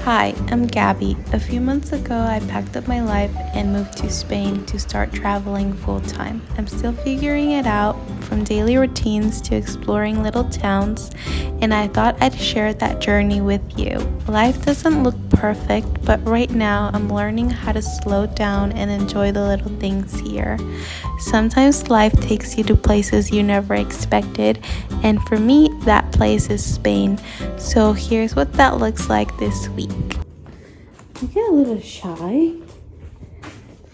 Hi, I'm Gabby. A few months ago, I packed up my life and moved to Spain to start traveling full time. I'm still figuring it out, from daily routines to exploring little towns, and I thought I'd share that journey with you. Life doesn't look perfect, but right now I'm learning how to slow down and enjoy the little things here. Sometimes life takes you to places you never expected, and for me, that place is Spain. So here's what that looks like this week. You get a little shy.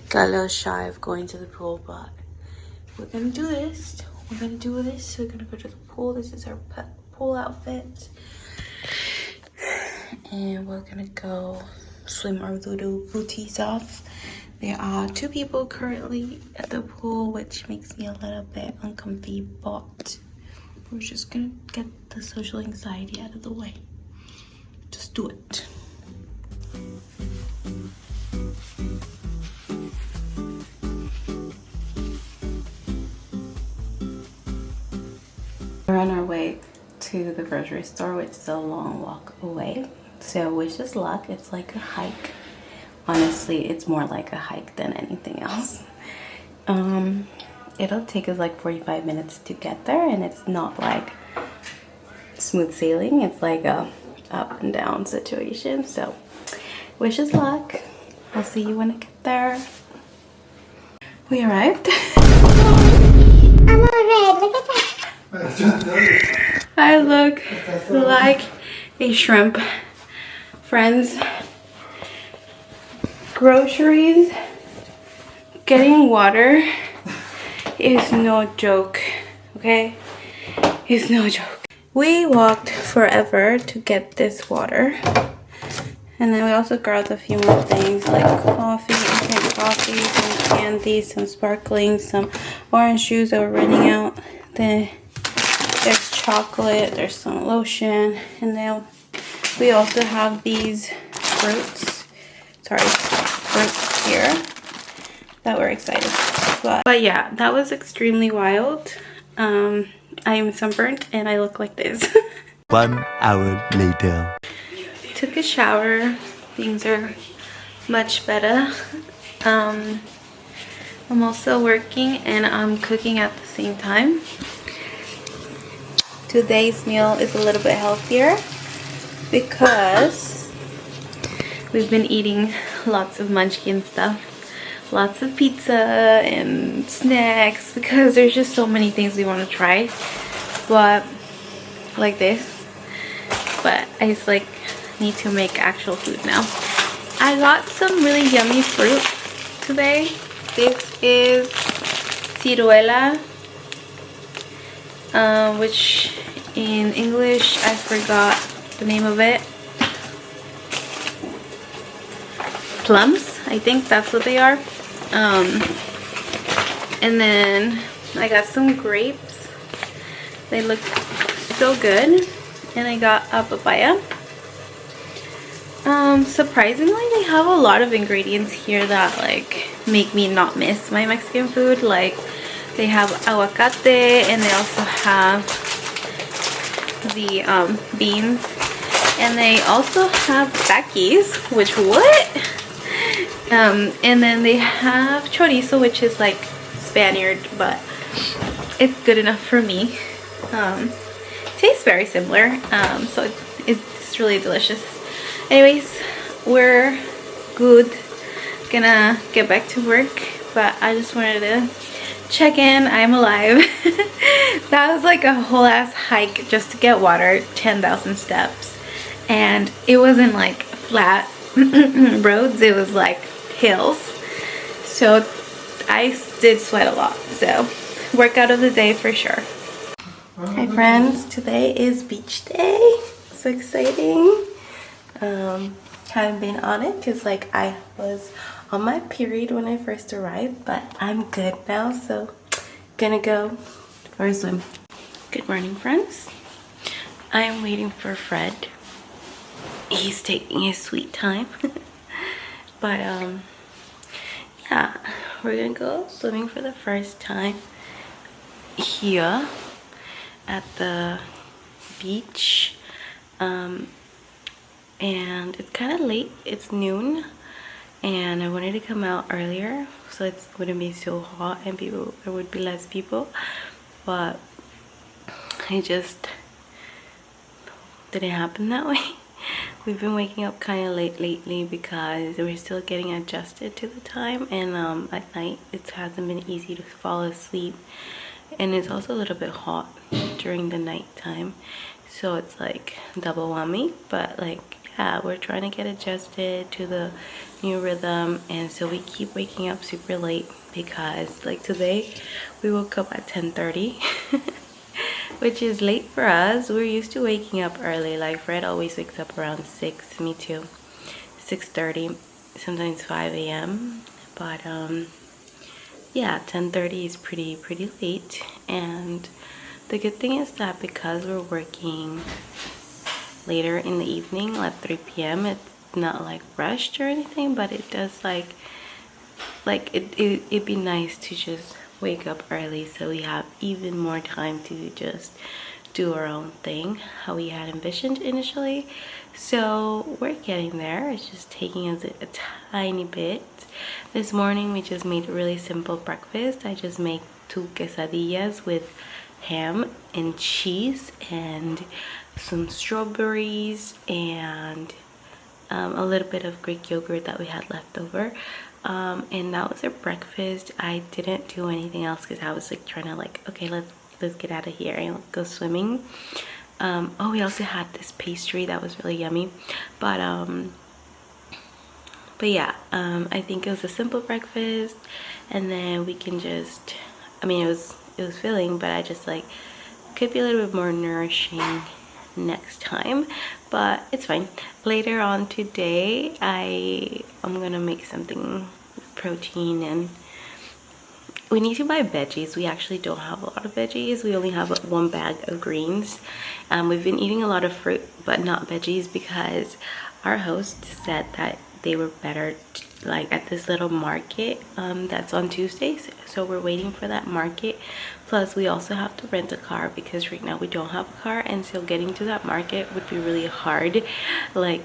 Got a little shy of going to the pool, but we're gonna do this. We're gonna do this. We're gonna go to the pool. This is our pool outfit. And we're gonna go swim our little booties off. There are 2 people currently at the pool, which makes me a little bit uncomfy, but we're just gonna get the social anxiety out of the way. Just do it. We're on our way to the grocery store, which is a long walk away. So wish us luck. It's like a hike. Honestly, it's more like a hike than anything else. It'll take us like 45 minutes to get there, and it's not like smooth sailing. It's like a up and down situation. So wish us luck. I'll see you when I get there. We arrived. I'm all red. Look at that. I look like a shrimp. Friends, groceries, getting water is no joke, okay? It's no joke. We walked forever to get this water. And then we also grabbed a few more things like coffee, instant coffee, some candy, some sparkling, some orange juice that were running out. Then there's chocolate, there's some lotion, and then we also have these fruits here that we're excited about. But yeah, that was extremely wild. I am sunburnt and I look like this. 1 hour later. Took a shower. Things are much better. I'm also working and I'm cooking at the same time. Today's meal is a little bit healthier because we've been eating lots of munchkin stuff. Lots of pizza and snacks because there's just so many things we want to try. But like this. But I just like need to make actual food now. I got some really yummy fruit today. This is ciruela, which in English I forgot the name of it. Plums, I think that's what they are. And then I got some grapes. They look so good. And I got a papaya. Surprisingly, they have a lot of ingredients here that like make me not miss my Mexican food. Like they have aguacate and they also have the beans, and they also have takis, which what? And then they have chorizo, which is like Spaniard, but it's good enough for me. Tastes very similar, so it's really delicious. Anyways, we're good. Gonna get back to work, but I just wanted to check in. I'm alive. That was like a whole ass hike just to get water, 10,000 steps, and it wasn't like flat roads, it was like hills, so I did sweat a lot. So workout of the day for sure. Hi friends, today is beach day. So exciting. Haven't been on it because like I was on my period when I first arrived, but I'm good now, so gonna go for a swim. Good morning friends. I'm waiting for Fred. He's taking his sweet time. But yeah, we're gonna go swimming for the first time here at the beach. and it's kind of late. It's noon, and I wanted to come out earlier so it wouldn't be so hot and there would be less people, but it just didn't happen that way. We've been waking up kind of late lately because we're still getting adjusted to the time, and at night it hasn't been easy to fall asleep, and it's also a little bit hot during the night time, so it's like double whammy. But like, yeah, we're trying to get adjusted to the new rhythm, and so we keep waking up super late because like today we woke up at 10:30 which is late for us. We're used to waking up early. Like Fred always wakes up around 6, me too, 6:30, sometimes 5 a.m. But yeah, 10:30 is pretty late. And the good thing is that because we're working later in the evening, like 3 p.m., it's not like rushed or anything, but it does like it'd be nice to just wake up early so we have even more time to just do our own thing how we had envisioned initially. So we're getting there. It's just taking us a tiny bit. This morning we just made a really simple breakfast. I just made 2 quesadillas with ham and cheese and some strawberries and a little bit of Greek yogurt that we had left over. And that was our breakfast. I didn't do anything else because I was like trying to like, okay, let's get out of here and go swimming. Oh, we also had this pastry that was really yummy, but yeah, I think it was a simple breakfast, and then we can just, I mean, it was filling, but I just like could be a little bit more nourishing next time, but it's fine. Later on today I'm gonna make something with protein, and we need to buy veggies. We actually don't have a lot of veggies. We only have 1 bag of greens. We've been eating a lot of fruit but not veggies because our host said that they were better like at this little market that's on Tuesdays, so we're waiting for that market. Plus we also have to rent a car because right now we don't have a car, and so getting to that market would be really hard. Like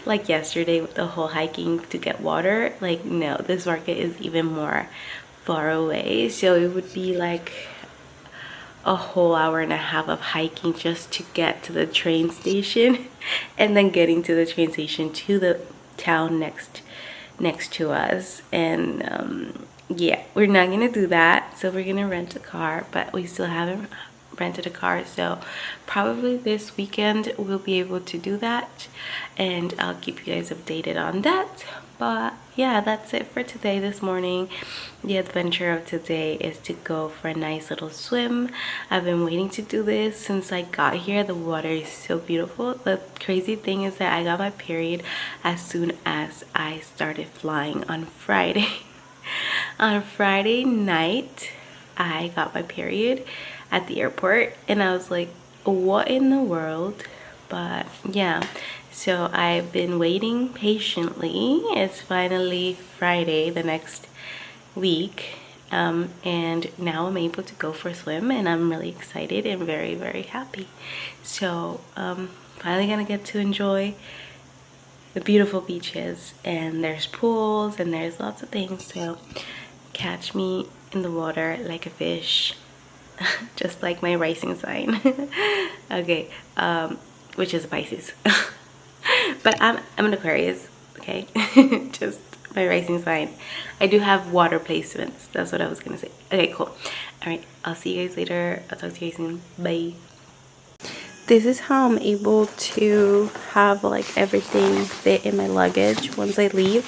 like yesterday with the whole hiking to get water, like no, this market is even more far away, so it would be like a whole hour and a half of hiking just to get to the train station and then getting to the train station to the town next to us. And yeah, we're not gonna do that, so we're gonna rent a car, but we still haven't rented a car, so probably this weekend we'll be able to do that, and I'll keep you guys updated on that. But yeah, that's it for today. This morning, the adventure of today is to go for a nice little swim. I've been waiting to do this since I got here. The water is so beautiful. The crazy thing is that I got my period as soon as I started flying on Friday. On Friday night, I got my period at the airport, and I was like, what in the world? But yeah, so I've been waiting patiently. It's finally Friday the next week, and now I'm able to go for a swim, and I'm really excited and very happy. So finally gonna get to enjoy the beautiful beaches, and there's pools and there's lots of things, so catch me in the water like a fish. Just like my rising sign. Okay, which is Pisces. But I'm an Aquarius, okay? Just my rising sign. I do have water placements. That's what I was gonna say. Okay, cool. All right, I'll see you guys later. I'll talk to you guys soon. Bye. This is how I'm able to have like everything fit in my luggage once I leave.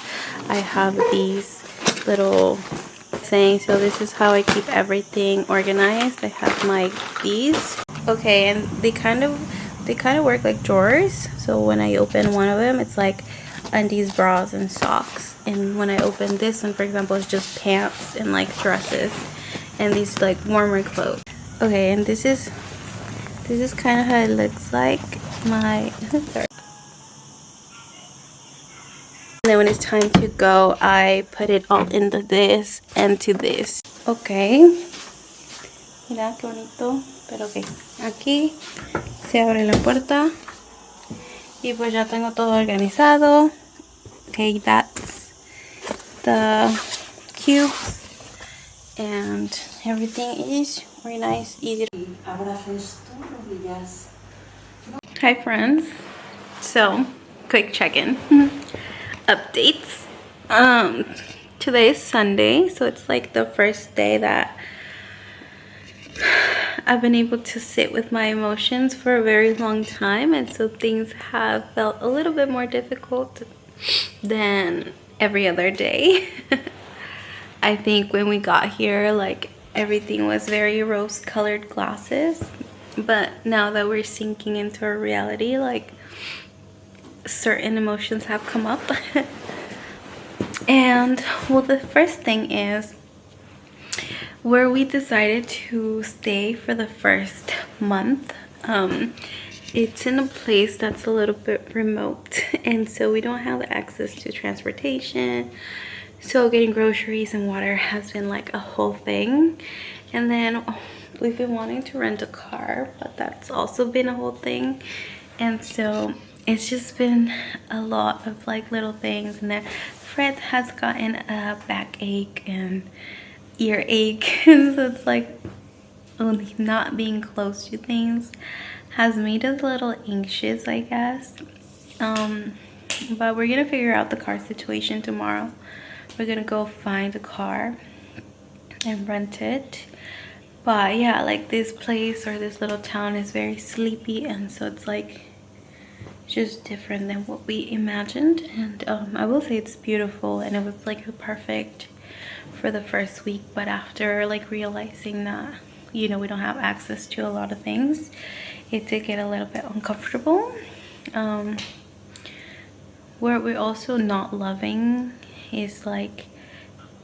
I have these little things, so this is how I keep everything organized. I have my these. Okay, and they kind of work like drawers. So when I open one of them, it's like undies, bras, and socks. And when I open this one, for example, it's just pants and like dresses and these like warmer clothes. Okay, and this is kind of how it looks like. My sorry. And then when it's time to go, I put it all into this and to this. Okay. Mira qué bonito. Pero ok. Aquí se abre la puerta Y pues ya tengo todo organizado. Okay, that's the cubes. And everything is very nice, easy. Hi friends. So, quick check-in. Updates. Today is Sunday, so it's like the first day that I've been able to sit with my emotions for a very long time, and so things have felt a little bit more difficult than every other day. I think when we got here, like, everything was very rose-colored glasses, but now that we're sinking into our reality, like, certain emotions have come up. And well, the first thing is where we decided to stay for the first month. It's in a place that's a little bit remote, and so we don't have access to transportation, so getting groceries and water has been like a whole thing. And then we've been wanting to rent a car, but that's also been a whole thing. And so it's just been a lot of like little things. And then Fred has gotten a backache and earache, and so it's like not being close to things has made us a little anxious, I guess. But we're gonna figure out the car situation tomorrow. We're gonna go find a car and rent it. But yeah, like, this place or this little town is very sleepy, and so it's like just different than what we imagined. And I will say it's beautiful, and it was like perfect for the first week, but after like realizing that, you know, we don't have access to a lot of things, it did get a little bit uncomfortable. Where we're also not loving is like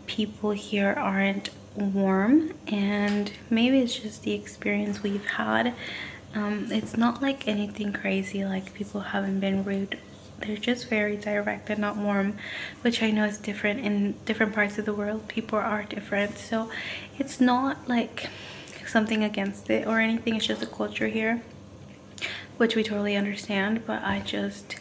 people here aren't warm, and maybe it's just the experience we've had. It's not like anything crazy, like people haven't been rude. They're just very direct and not warm, which I know is different in different parts of the world. People are different, so it's not like something against it or anything. It's just a culture here, which we totally understand. But I just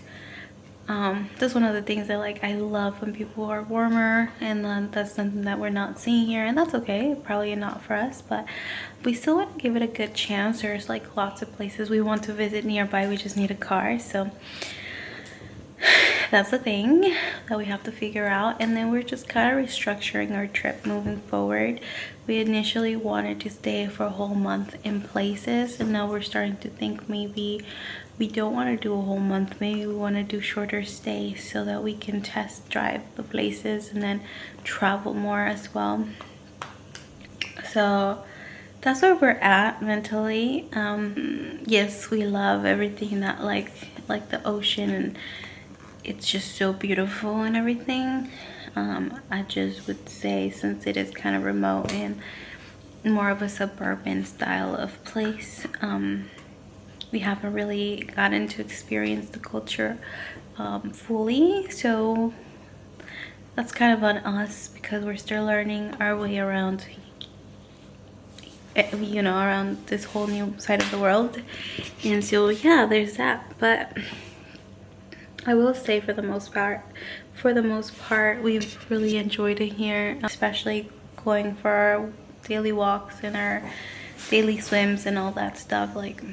that's one of the things that, like, I love when people are warmer, and then that's something that we're not seeing here, and that's okay, probably not for us, but we still want to give it a good chance. There's like lots of places we want to visit nearby. We just need a car, so that's the thing that we have to figure out. And then we're just kind of restructuring our trip moving forward. We initially wanted to stay for a whole month in places, and now we're starting to think maybe we don't want to do a whole month. Maybe we want to do shorter stays so that we can test drive the places and then travel more as well. So that's where we're at mentally. Yes, we love everything that like the ocean, and it's just so beautiful and everything. I just would say, since it is kind of remote and more of a suburban style of place, we haven't really gotten to experience the culture fully. So that's kind of on us, because we're still learning our way around, you know, around this whole new side of the world. And so yeah, there's that. But I will say, for the most part, we've really enjoyed it here, especially going for our daily walks and our daily swims and all that stuff. Like,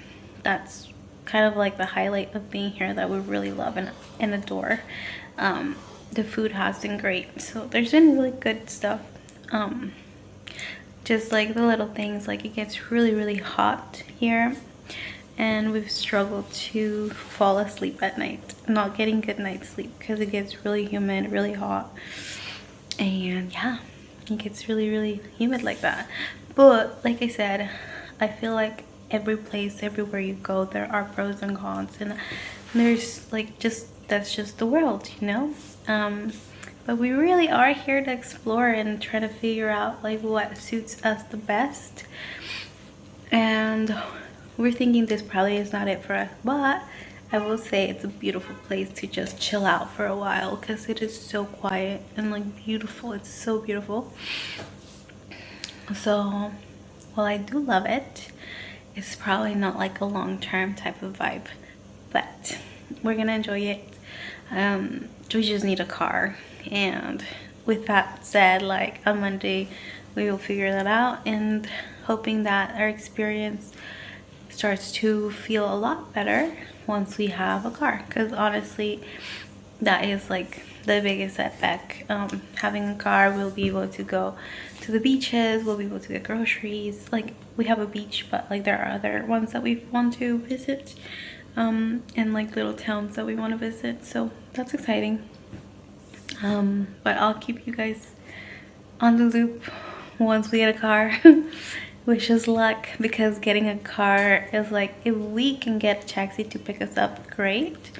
that's kind of like the highlight of being here that we really love and adore. The food has been great, so there's been really good stuff. Just like the little things, like it gets really hot here, and we've struggled to fall asleep at night, not getting good night's sleep, because it gets really humid, really hot, and yeah, it gets really humid like that. But like I said, I feel like every place, everywhere you go, there are pros and cons, and there's like that's just the world, you know. But we really are here to explore and try to figure out like what suits us the best. And we're thinking this probably is not it for us, but I will say it's a beautiful place to just chill out for a while, because it is so quiet and like beautiful. It's so beautiful. So while I do love it, it's probably not like a long-term type of vibe, but we're gonna enjoy it. We just need a car, and with that said, like on Monday we will figure that out, and hoping that our experience starts to feel a lot better once we have a car, because honestly that is like the biggest setback. Having a car, we'll be able to go to the beaches, we'll be able to get groceries. Like we have a beach, but like there are other ones that we want to visit, and like little towns that we want to visit, so that's exciting. But I'll keep you guys on the loop once we get a car. Wish us luck, because getting a car is like, if we can get a taxi to pick us up, great,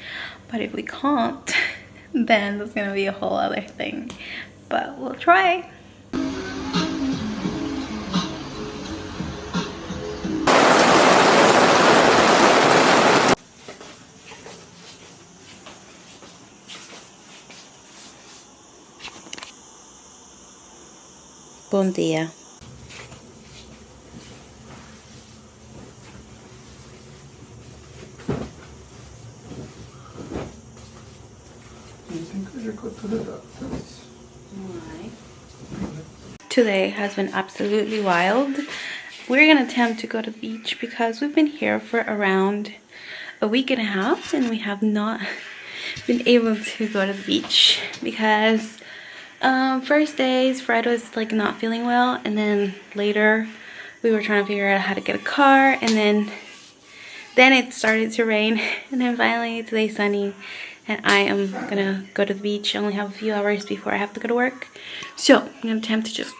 but if we can't, then that's gonna be a whole other thing, but we'll try. Bom dia. You think we should go to the doctors? Why? Today has been absolutely wild. We're gonna attempt to go to the beach because we've been here for around a week and a half, and we have not been able to go to the beach because first days Fred was like not feeling well, and then later we were trying to figure out how to get a car, and then it started to rain, and then finally today's sunny, and I am gonna go to the beach. I only have a few hours before I have to go to work, so I'm gonna attempt to just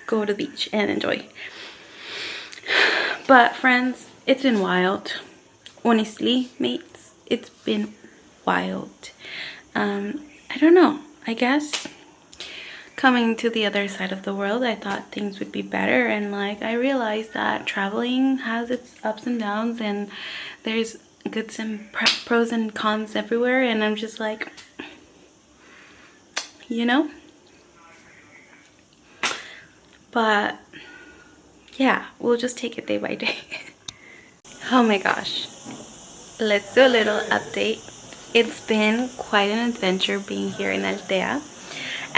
go to the beach and enjoy. But friends, it's been wild. Honestly, mates, it's been wild. I don't know, I guess coming to the other side of the world, I thought things would be better, and like I realized that traveling has its ups and downs, and there's goods and pros and cons everywhere, and I'm just like, you know. But yeah, we'll just take it day by day. Oh my gosh, let's do a little update. It's been quite an adventure being here in Altea.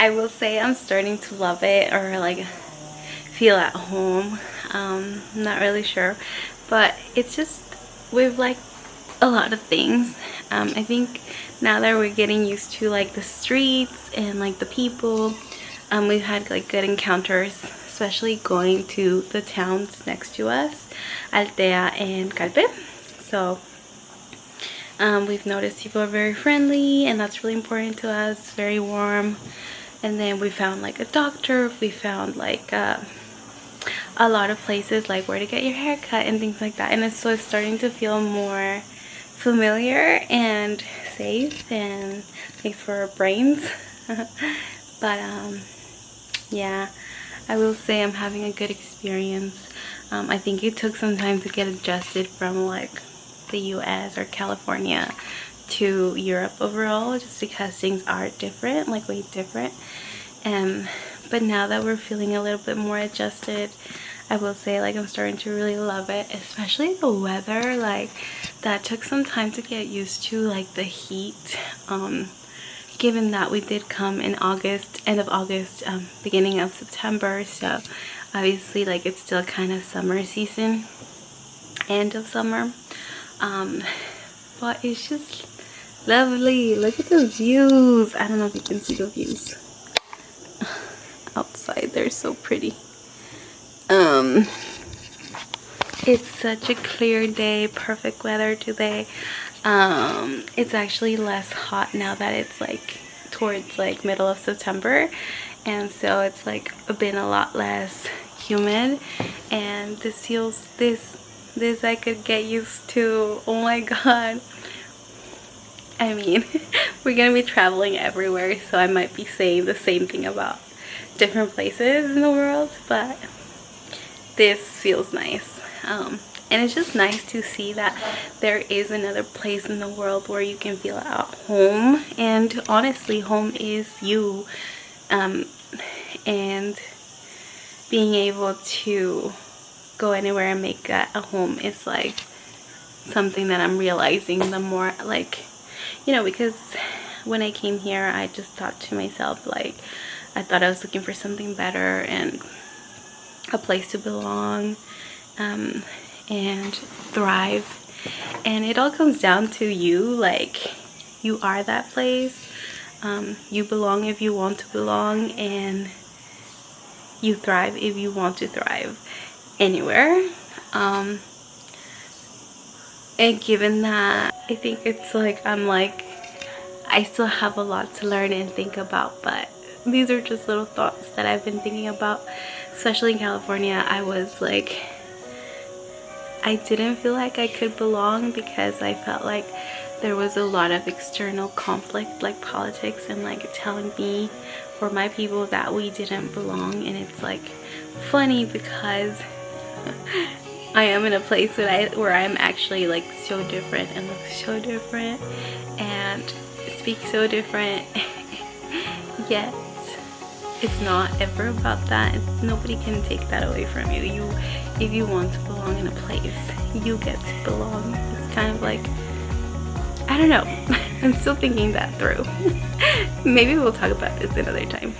I will say I'm starting to love it, or like feel at home. Not really sure, but it's just, we've like a lot of things. I think now that we're getting used to like the streets and like the people, we've had like good encounters, especially going to the towns next to us, Altea and Calpe. So we've noticed people are very friendly, and that's really important to us, very warm. And then we found like a doctor, we found like a lot of places like where to get your hair cut and things like that, and it's starting to feel more familiar and safe, and like for our brains. But yeah, I will say I'm having a good experience. I think it took some time to get adjusted from like the US or California to Europe overall, just because things are different, like way different. But now that we're feeling a little bit more adjusted, I will say like I'm starting to really love it, especially the weather. Like that took some time to get used to, like the heat, given that we did come in August, end of August, beginning of September, so obviously like it's still kind of summer season, end of summer, but it's just lovely. Look at the views. I don't know if you can see the views outside, they're so pretty. It's such a clear day, perfect weather today. It's actually less hot now that it's like towards like middle of September, and so it's like been a lot less humid, and this feels this I could get used to. Oh my god. I mean, we're gonna be traveling everywhere, so I might be saying the same thing about different places in the world, but this feels nice. And it's just nice to see that there is another place in the world where you can feel at home, and honestly home is you, and being able to go anywhere and make that a home is like something that I'm realizing the more like you know, because when I came here, I just thought to myself, like, I thought I was looking for something better and a place to belong and thrive. And it all comes down to you. Like, you are that place. You belong if you want to belong, and you thrive if you want to thrive anywhere. And given that, I think it's like I still have a lot to learn and think about, but these are just little thoughts that I've been thinking about. Especially in California, I was like, I didn't feel like I could belong because I felt like there was a lot of external conflict, like politics, and like telling me or my people that we didn't belong. And it's like funny because I am in a place where I'm actually like so different and look so different and speak so different, yet it's not ever about that. Nobody can take that away from you. If you want to belong in a place, you get to belong. It's kind of like, I don't know. I'm still thinking that through. Maybe we'll talk about this another time.